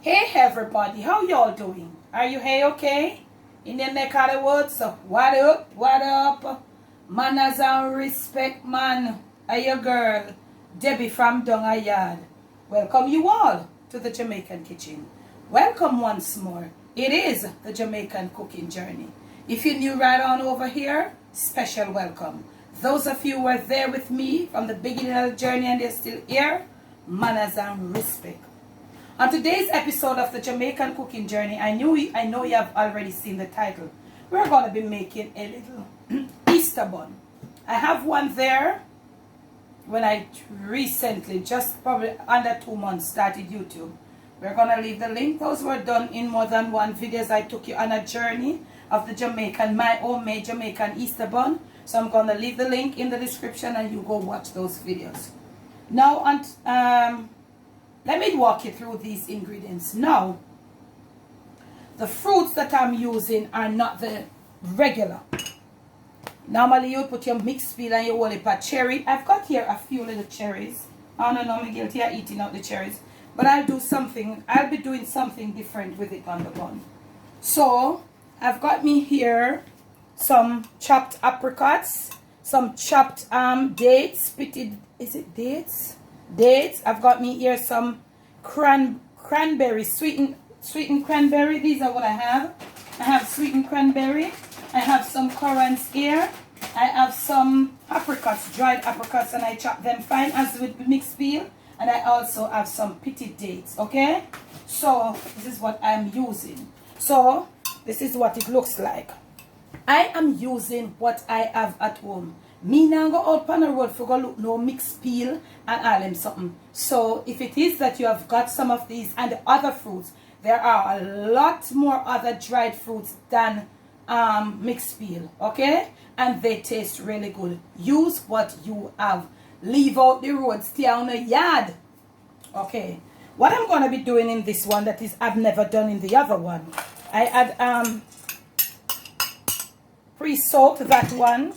Hey everybody, how y'all doing? Are you okay? In the neck of the woods, what up, what up? Manners and respect, man. Are your girl, Debbie from Donga Yard. Welcome you all to the Jamaican kitchen. Welcome once more. It is the Jamaican Cooking Journey. If you're new right on over here, special welcome. Those of you who were there with me from the beginning of the journey and they're still here, manners and respect. On today's episode of the Jamaican Cooking Journey, I know you have already seen the title. We're going to be making a little Easter bun. I have one there when I recently, just probably under 2 months, started YouTube. We're going to leave the link. Those were done in more than one videos. I took you on a journey of the my homemade Jamaican Easter bun. So I'm going to leave the link in the description and you go watch those videos. Now, let me walk you through these ingredients. Now, the fruits that I'm using are not the regular. Normally, you put your mixed peel and your whole pot cherry. I've got here a few little cherries. I don't know, I'm guilty of eating out the cherries. But I'll be doing something different with it on the bun. So, I've got me here some chopped apricots, some chopped dates, is it dates? Dates. I've got me here some cranberry, sweetened cranberry. These are what I have. I have sweetened cranberry. I have some currants here. I have some apricots, dried apricots, and I chop them fine as with mixed peel. And I also have some pitted dates. Okay, so this is what I'm using. So this is what it looks like. I am using what I have at home. Me now go out on the road for go look no mixed peel and all them something. So if it is that you have got some of these and the other fruits, there are a lot more other dried fruits than mixed peel, okay? And they taste really good. Use what you have. Leave out the road, stay on the yard. Okay. What I'm gonna be doing in this one that is I've never done in the other one. I had pre-soaked that one.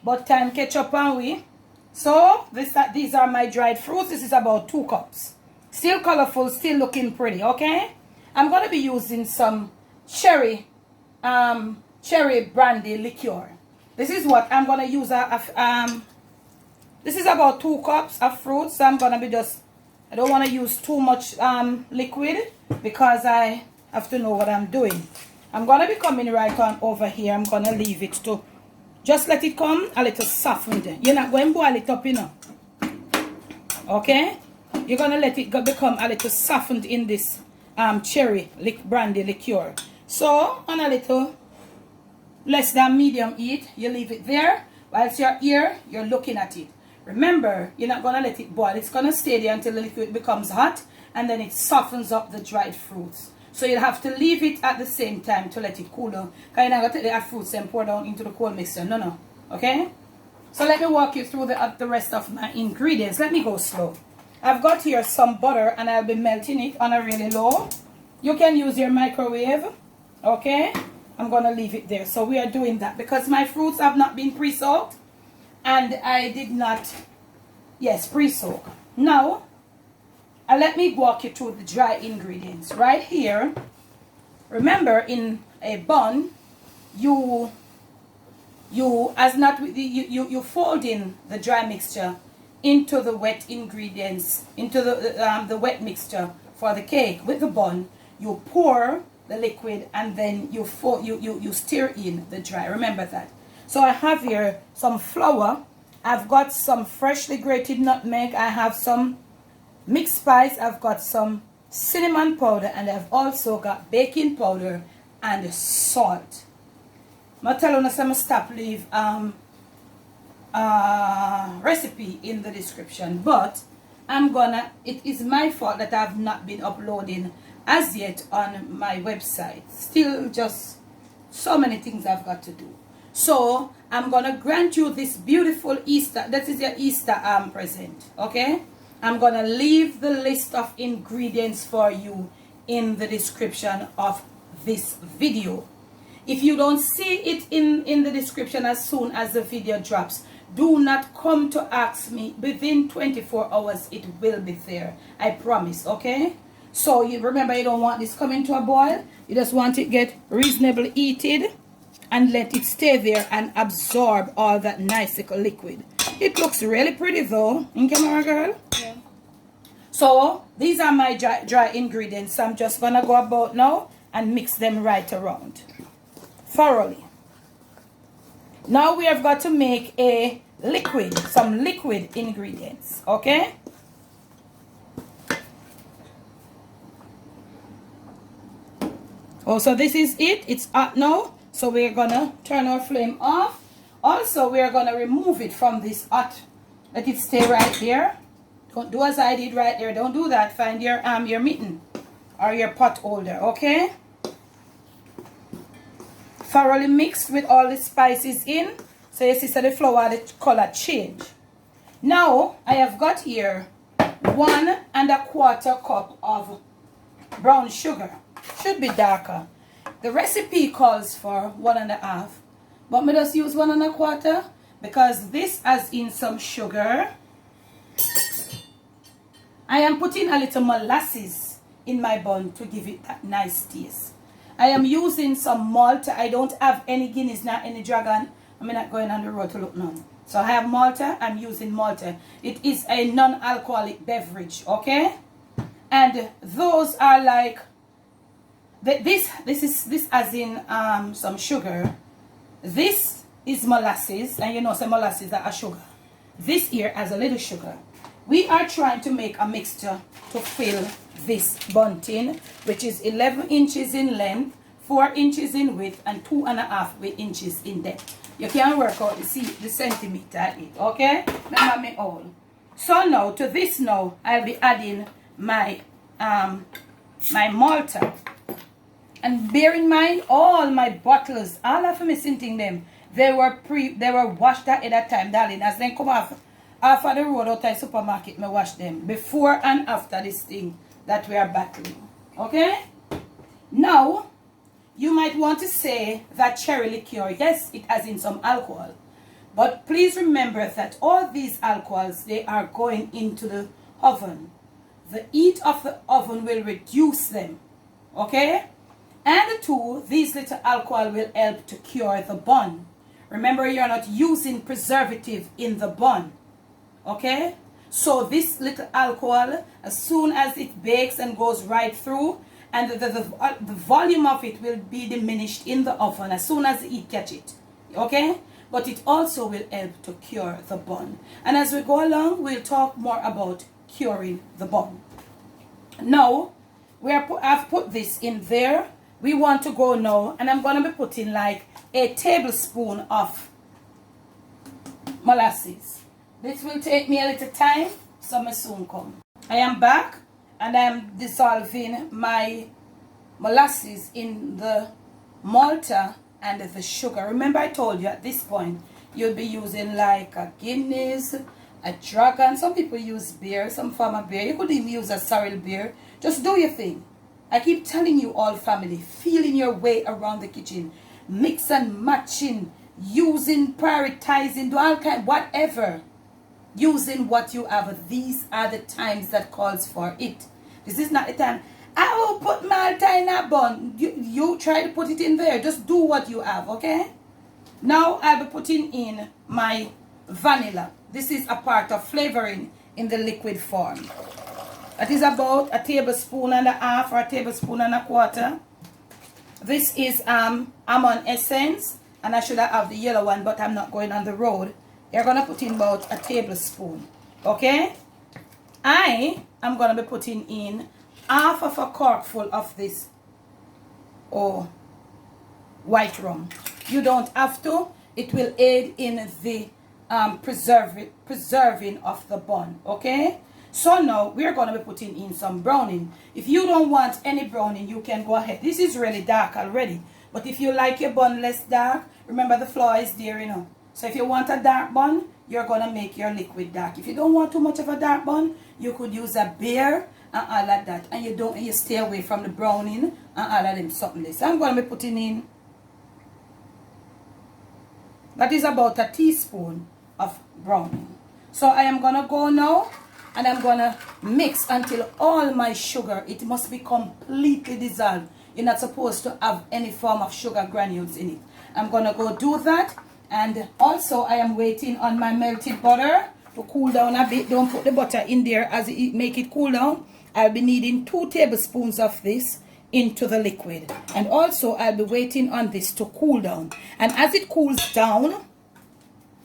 Butter and ketchup and we. So these are my dried fruits. This is about 2 cups. Still colorful, still looking pretty, okay? I'm going to be using some cherry brandy liqueur. This is what I'm going to use. This is about 2 cups of fruits. So I'm going to be I don't want to use too much liquid because I have to know what I'm doing. I'm going to be coming right on over here. I'm going to leave it to just let it come a little softened. You're not going to boil it up, you know. Okay? You're going to let it become a little softened in this cherry brandy liqueur. So, on a little less than medium heat, you leave it there. Whilst you're here, you're looking at it. Remember, you're not going to let it boil. It's going to stay there until the liquid becomes hot. And then it softens up the dried fruits. So you'll have to leave it at the same time to let it cool down. Because you're not going to take the fruits and pour down into the cold mixture. No. Okay? So let me walk you through the rest of my ingredients. Let me go slow. I've got here some butter and I'll be melting it on a really low. You can use your microwave. Okay? I'm going to leave it there. So we are doing that because my fruits have not been pre-soaked. And I did not, pre-soak. Now, let me walk you through the dry ingredients. Right here, remember in a bun, you fold in the dry mixture into the wet ingredients, into the wet mixture for the cake with the bun. You pour the liquid and then you stir in the dry. Remember that. So I have here some flour. I've got some freshly grated nutmeg. I have some mixed spice. I've got some cinnamon powder and I've also got baking powder and salt. I'm telling you some stop leave recipe in the description, but it is my fault that I've not been uploading as yet on my website. Still just so many things I've got to do. So I'm gonna grant you this beautiful Easter. That is your Easter present, okay? I'm going to leave the list of ingredients for you in the description of this video. If you don't see it in the description as soon as the video drops, do not come to ask me. Within 24 hours, it will be there. I promise, okay? So you remember, you don't want this coming to a boil. You just want it get reasonably heated and let it stay there and absorb all that nice little liquid. It looks really pretty though, in camera girl. Yeah. So these are my dry ingredients. So I'm just gonna go about now and mix them right around thoroughly. Now we have got to make a liquid, some liquid ingredients, okay? Oh, so this is it. It's hot now. So we're gonna turn our flame off. Also, we're gonna remove it from this hot. Let it stay right there. Don't do as I did right there. Don't do that. Find your mitten or your pot holder, okay? Thoroughly mixed with all the spices in. So you see, so the flour, the color change. Now I have got here 1 1/4 cup of brown sugar. Should be darker. The recipe calls for 1 1/2, but me just use 1 1/4 because this has in some sugar. I am putting a little molasses in my bun to give it that nice taste. I am using some Malta. I don't have any Guinness, not any Dragon. I'm not going on the road to look none. So I have Malta. I'm using Malta. It is a non-alcoholic beverage, okay? And those are like this as in some sugar. This is molasses, and you know some molasses are a sugar. This here has a little sugar. We are trying to make a mixture to fill this bun tin, which is 11 inches in length, 4 inches in width, and 2 1/2 inches in depth. You can work out the centimeter it, okay? Remember me all. So now to this now, I'll be adding my my Malta. And bear in mind, all my bottles, all of me scenting them, they were washed ahead of time, darling. As they come off of the road out of the supermarket, me wash them before and after this thing that we are battling. Okay? Now, you might want to say that cherry liqueur, yes, it has in some alcohol. But please remember that all these alcohols, they are going into the oven. The heat of the oven will reduce them. Okay? And 2, these little alcohol will help to cure the bun. Remember, you're not using preservative in the bun. Okay? So this little alcohol, as soon as it bakes and goes right through, and the volume of it will be diminished in the oven as soon as the heat catch it. Okay? But it also will help to cure the bun. And as we go along, we'll talk more about curing the bun. Now, I've put this in there. We want to go now, and I'm going to be putting like a tablespoon of molasses. This will take me a little time, so I soon come. I am back, and I am dissolving my molasses in the Malta and the sugar. Remember, I told you at this point, you'll be using like a Guinness, a Dragon. Some people use beer, some farmer beer. You could even use a sorrel beer. Just do your thing. I keep telling you all, family, feeling your way around the kitchen, mix and matching, using, prioritizing, do all kind, whatever, using what you have. These are the times that calls for it. This is not the time. I will put Malta in a bun. You try to put it in there. Just do what you have, okay? Now I'll be putting in my vanilla. This is a part of flavoring in the liquid form. That is about 1.5 tablespoons or 1 tablespoon and a quarter. This is almond essence, and I should have the yellow one, but I'm not going on the road. You're gonna put in about 1 tablespoon, okay? I am gonna be putting in 1/2 corkful of this white rum. You don't have to. It will aid in the preserving of the bun, okay? So now we're going to be putting in some browning. If you don't want any browning, you can go ahead. This is really dark already. But if you like your bun less dark, remember the flour is there, you know. So if you want a dark bun, you're going to make your liquid dark. If you don't want too much of a dark bun, you could use a beer and all of that. And you stay away from the browning and all of them something. So I'm going to be putting in, that is about 1 teaspoon of browning. So I am going to go now and I'm gonna mix until all my sugar, it must be completely dissolved. You're not supposed to have any form of sugar granules in it. I'm gonna go do that, and also I am waiting on my melted butter to cool down a bit. Don't put the butter in there as it make it cool down. I'll be needing 2 tablespoons of this into the liquid, and also I'll be waiting on this to cool down. And as it cools down,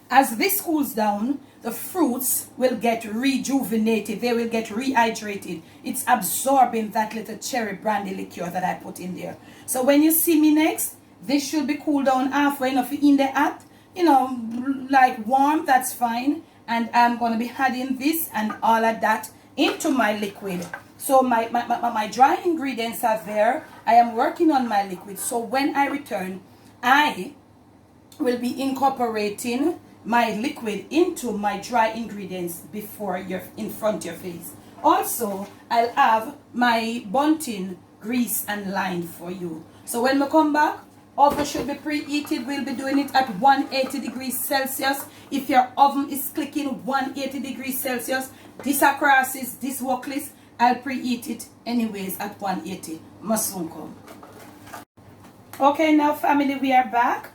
as this cools down, the fruits will get rejuvenated. They will get rehydrated. It's absorbing that little cherry brandy liqueur that I put in there. So when you see me next, this should be cooled down halfway. Enough in the hot, you know, like warm, that's fine. And I'm going to be adding this and all of that into my liquid. So my dry ingredients are there. I am working on my liquid. So when I return, I will be incorporating my liquid into my dry ingredients before you're in front of your face. Also, I'll have my bunting grease and lined for you. So when we come back, oven should be preheated. We'll be doing it at 180 degrees Celsius. If your oven is clicking 180 degrees Celsius, this across is this workless, I'll preheat it anyways at 180. Must soon come. Okay, now family, we are back.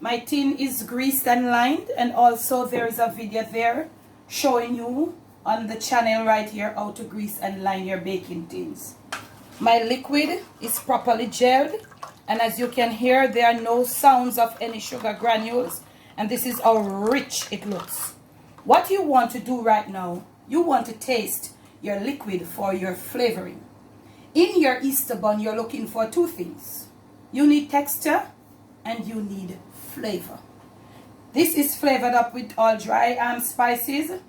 My tin is greased and lined, and also there is a video there showing you on the channel right here how to grease and line your baking tins. My liquid is properly gelled, and as you can hear, there are no sounds of any sugar granules, and this is how rich it looks. What you want to do right now, you want to taste your liquid for your flavoring. In your Easter bun, you're looking for 2 things. You need texture and you need flavor. This is flavored up with all dry spices.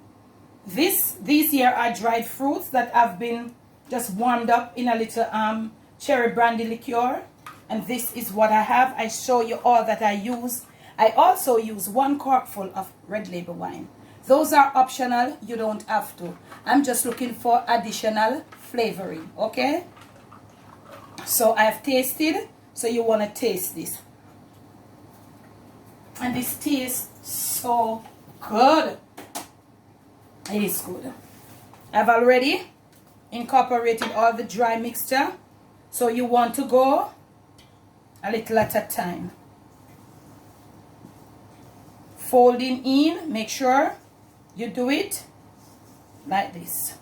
These here are dried fruits that have been just warmed up in a little cherry brandy liqueur. And this is what I have. I show you all that I use. I also use 1 corkful of red label wine. Those are optional. You don't have to. I'm just looking for additional flavoring. Okay? So I've tasted. So you want to taste this. And this tastes so good. It is good. I've already incorporated all the dry mixture. So you want to go a little at a time. Folding in, make sure you do it like this.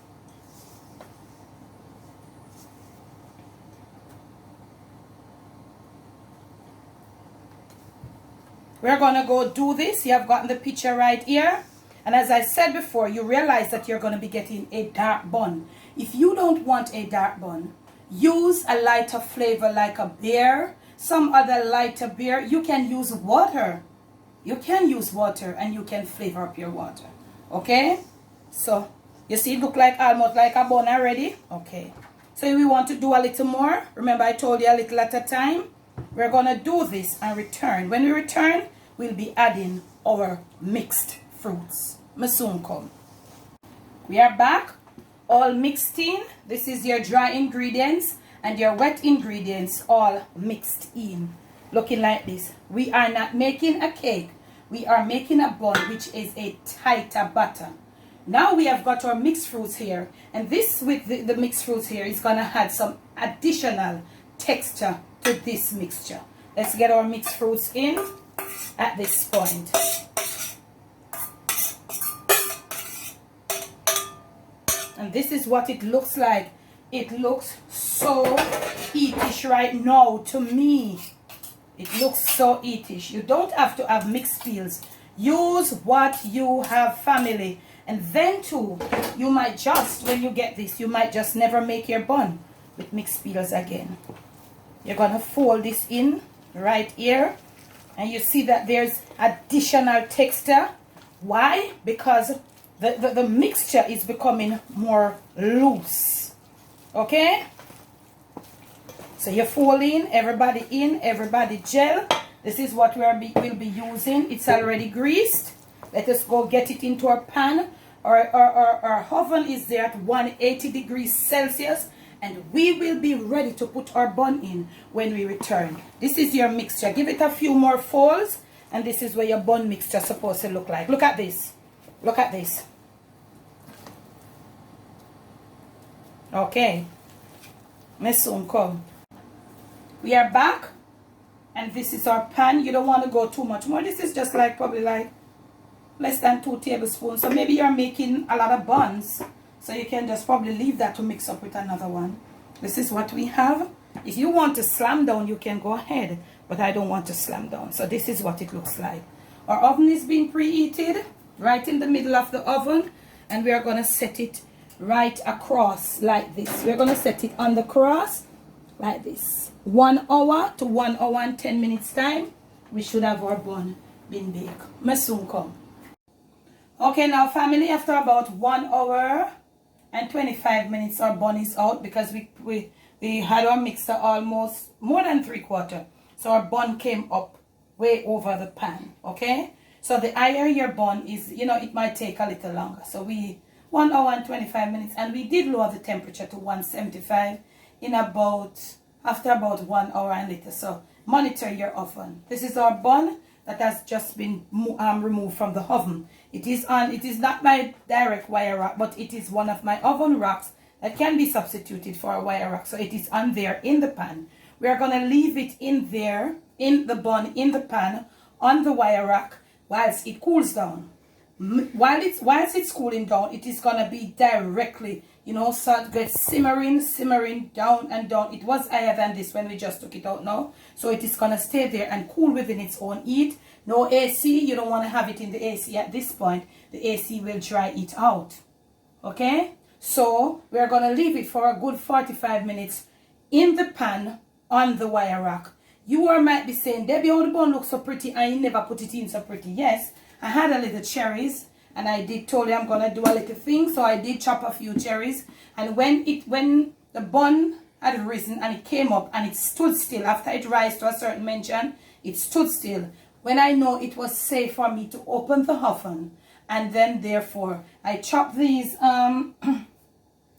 We're going to go do this. You have gotten the picture right here. And as I said before, you realize that you're going to be getting a dark bun. If you don't want a dark bun, use a lighter flavor like a beer, some other lighter beer. You can use water. You can use water and you can flavor up your water. Okay? So, you see it look like almost like a bun already? Okay. So, we want to do a little more. Remember I told you a little at a time. We're going to do this and return. When we return, we'll be adding our mixed fruits. Me soon come. We are back. All mixed in. This is your dry ingredients and your wet ingredients all mixed in. Looking like this. We are not making a cake. We are making a bun which is a tighter batter. Now we have got our mixed fruits here. And this with the mixed fruits here is going to add some additional texture to this mixture. Let's get our mixed fruits in at this point. And this is what it looks like. It looks so eatish right now to me. It looks so eatish. You don't have to have mixed peels. Use what you have, family. And then too, you might just, when you get this, you might just never make your bun with mixed peels again. You're going to fold this in right here. And you see that there's additional texture. Why? Because the mixture is becoming more loose. Okay? So you fold in, everybody gel. This is what we'll be using. It's already greased. Let us go get it into our pan. Our oven is there at 180 degrees Celsius. And we will be ready to put our bun in when we return. This is your mixture. Give it a few more folds. And this is where your bun mixture is supposed to look like. Look at this. Look at this. Okay, me soon come. We are back, and this is our pan. You don't want to go too much more. This is just like probably like less than 2 tablespoons. So maybe you're making a lot of buns, so you can just probably leave that to mix up with another one. This is what we have. If you want to slam down, you can go ahead, but I don't want to slam down. So this is what it looks like. Our oven is being preheated right in the middle of the oven, and we are going to set it right across like this. We're going to set it on the cross like this. 1 hour to 1 hour and 10 minutes time, we should have our bun been baked. Me soon come. Okay, now family, after about 1 hour and 25 minutes, our bun is out because we had our mixer almost more than 3/4. So our bun came up way over the pan, okay? So the higher your bun is, you know, it might take a little longer. So 1 hour and 25 minutes, and we did lower the temperature to 175 in after about 1 hour and little. So monitor your oven. This is our bun that has just been removed from the oven. It is not my direct wire rack, but it is one of my oven racks that can be substituted for a wire rack. So it is on there in the pan. We are going to leave it in there, in the bun, in the pan, on the wire rack, whilst it cools down. Whilst it's cooling down, it is going to be directly, you know, so it gets simmering down and down. It was higher than this when we just took it out now. So it is going to stay there and cool within its own heat. No AC. You don't want to have it in the AC at this point. The AC will dry it out. Okay? So we're going to leave it for a good 45 minutes in the pan on the wire rack. You might be saying, Debbie, how the bun looks so pretty and you never put it in so pretty. Yes, I had a little cherries, and I did told you I'm going to do a little thing. So I did chop a few cherries, and when the bun had risen and it came up and it stood still, after it rise to a certain mention, it stood still. When I know it was safe for me to open the oven, and then therefore I chopped these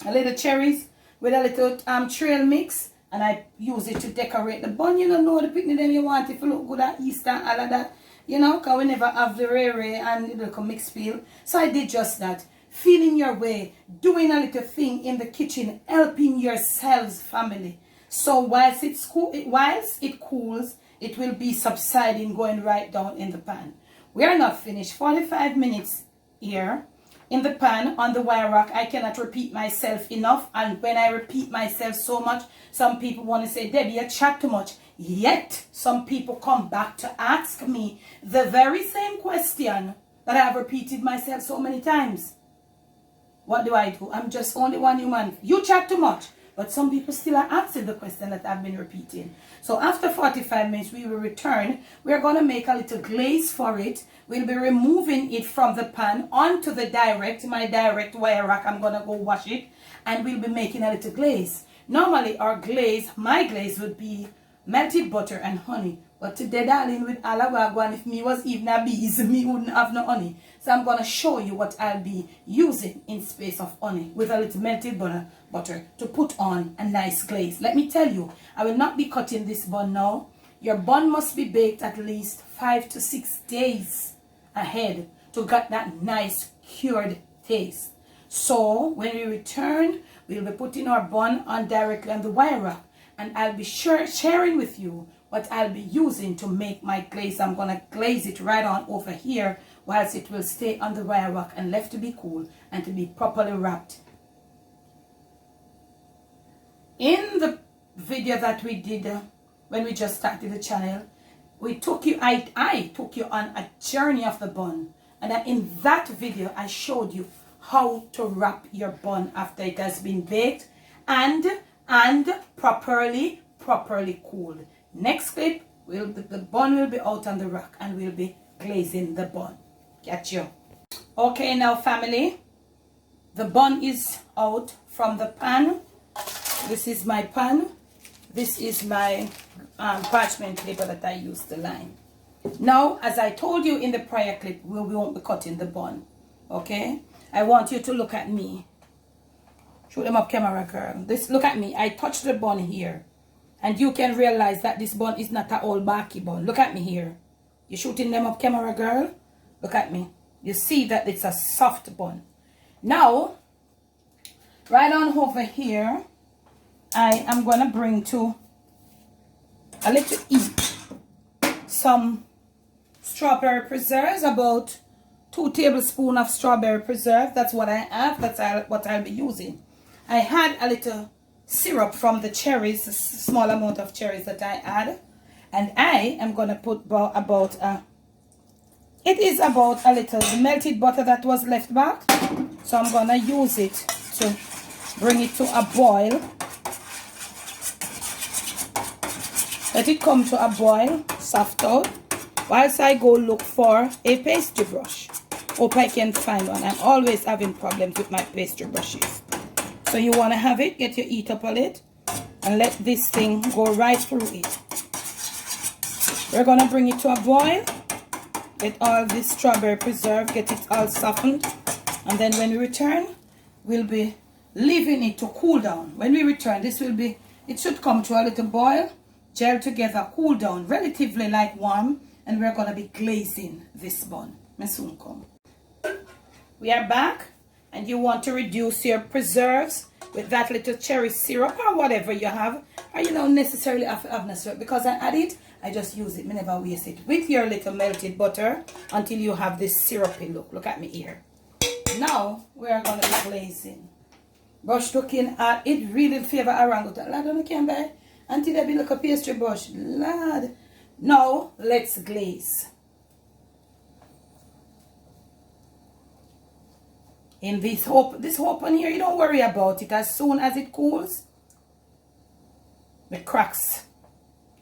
little cherries with a little trail mix, and I use it to decorate the bun. You don't know the picnic them you want it to look good at Easter and all of that. You know, because we never have the ray and the little mixed feel. So I did just that. Feeling your way, doing a little thing in the kitchen, helping yourselves, family. So whilst it cools, it will be subsiding, going right down in the pan. We are not finished. 45 minutes here in the pan on the wire rack. I cannot repeat myself enough, and when I repeat myself so much, some people want to say, Debbie, you chat too much. Yet some people come back to ask me the very same question that I have repeated myself so many times. What do I do? I'm just only one human. You chat too much. But some people still are asking the question that I've been repeating. So after 45 minutes, we will return. We're going to make a little glaze for it. We'll be removing it from the pan onto my direct wire rack. I'm going to go wash it. And we'll be making a little glaze. Normally, my glaze would be melted butter and honey. But today, darling, with alawagwan, if me was even a bees, me wouldn't have no honey. So I'm going to show you what I'll be using in space of honey with a little melted butter to put on a nice glaze. Let me tell you, I will not be cutting this bun now. Your bun must be baked at least 5 to 6 days ahead to get that nice cured taste. So when we return, we'll be putting our bun on directly on the wire rack. And I'll be sharing with you what I'll be using to make my glaze. I'm going to glaze it right on over here, whilst it will stay on the wire rack and left to be cool and to be properly wrapped. In the video that we did when we just started the channel, I took you on a journey of the bun. And in that video, I showed you how to wrap your bun after it has been baked and properly cooled. Next clip, the bun will be out on the rack and we'll be glazing the bun. Catch you. Okay, now family, the bun is out from the pan. This is my pan. This is my parchment paper that I used to line. Now, as I told you in the prior clip, we won't be cutting the bun. Okay? I want you to look at me. Show them up camera, girl. Look at me. I touched the bun here. And you can realize that this bun is not an old barky bun. Look at me here. You shooting them up camera, girl? Look at me. You see that it's a soft bun. Now, Right on over here, I am going to bring to a little eat some strawberry preserves, about 2 tablespoons of strawberry preserve. That's what I have. That's what I'll be using. I had a little syrup from the cherries, a small amount of cherries that I add, and I am going to put about it is about a little melted butter that was left back, so I'm going to use it to bring it to a boil. Let it come to a boil, soft out, whilst I go look for a pastry brush. Hope I can find one. I'm always having problems with my pastry brushes. So you want to have it, get your heat up a little, and let this thing go right through it. We're going to bring it to a boil. Get all this strawberry preserve, get it all softened. And then when we return, we'll be leaving it to cool down. When we return, it should come to a little boil, gel together, cool down, relatively like warm. And we're going to be glazing this bun. I soon come. We are back, and you want to reduce your preserves with that little cherry syrup or whatever you have, or you don't necessarily have to have no syrup. Because I add it, I just use it, I never waste it, with your little melted butter until you have this syrupy look. Look at me here. Now we are going to be glazing. Brush looking at it, really favor orangutan. Lad, I can't buy until I be like a pastry brush. Lad. Now let's glaze. In this open here, you don't worry about it. As soon as it cools, the cracks.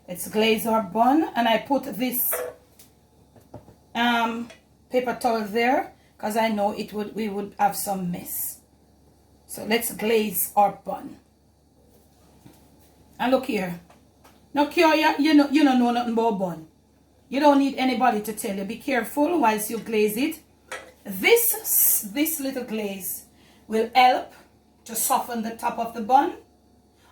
Let's glaze our bun, and I put this paper towel there because I know we would have some mess. So let's glaze our bun. And look here. Now, you don't know nothing about bun. You don't need anybody to tell you. Be careful whilst you glaze it. This little glaze will help to soften the top of the bun.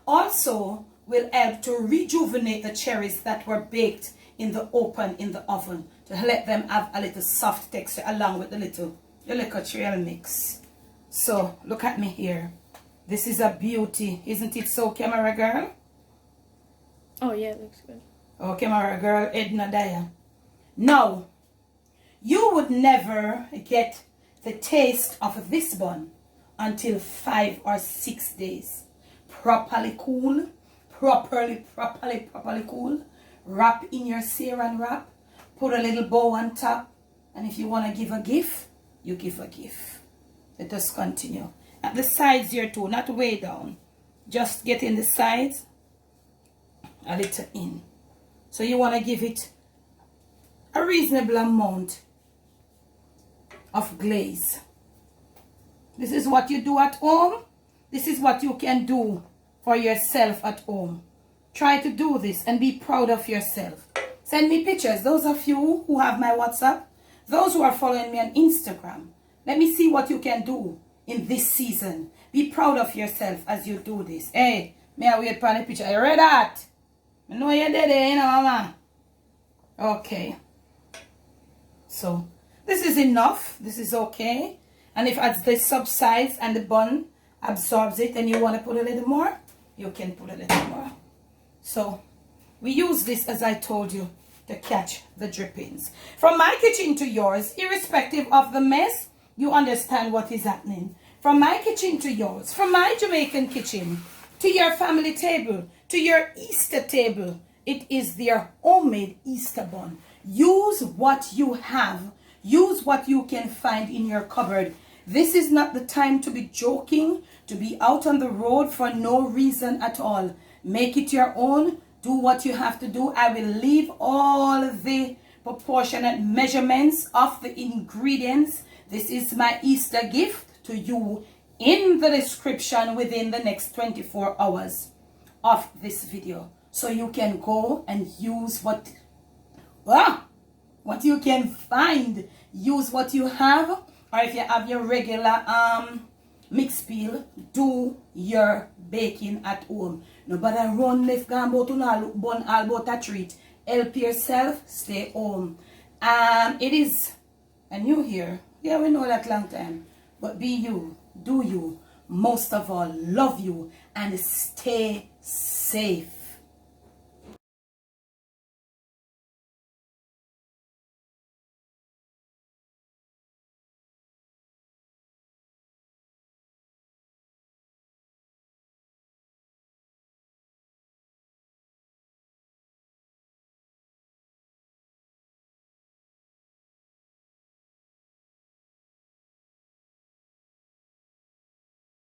Also will help to rejuvenate the cherries that were baked in the oven, to let them have a little soft texture along with the liquor trail mix. So look at me here. This is a beauty, isn't it so, camera girl? Oh yeah, it looks good. Oh, camera girl Edna Daya. Now, you would never get the taste of this bun until 5 or 6 days. Properly cool, properly cool. Wrap in your saran wrap. Put a little bow on top. And if you want to give a gift, you give a gift. Let us continue. At the sides here too, not way down. Just get in the sides, a little in. So you want to give it a reasonable amount of glaze. This is what you do at home. This is what you can do for yourself at home. Try to do this and be proud of yourself. Send me pictures. Those of you who have my WhatsApp, those who are following me on Instagram, let me see what you can do in this season. Be proud of yourself as you do this. Hey, may I wait for the picture? You read that? I know you're dead, you know, mama. Okay. So, this is enough. This is okay. And if as this subsides and the bun absorbs it and you want to put a little more, you can put a little more. So, we use this, as I told you, to catch the drippings. From my kitchen to yours, irrespective of the mess, you understand what is happening. From my kitchen to yours, from my Jamaican kitchen to your family table, to your Easter table, it is their homemade Easter bun. Use what you have. Use what you can find in your cupboard. This is not the time to be joking, to be out on the road for no reason at all. Make it your own. Do what you have to do. I will leave all the proportionate measurements of the ingredients. This is my Easter gift to you in the description within the next 24 hours of this video. So you can go and use what you can find. Use what you have, or if you have your regular mix peel, do your baking at home. Nobody run left gone about to look bun all about a treat. Help yourself, stay home. It is a new year. Yeah, we know that long time. But be you, do you. most of all, love you and stay safe.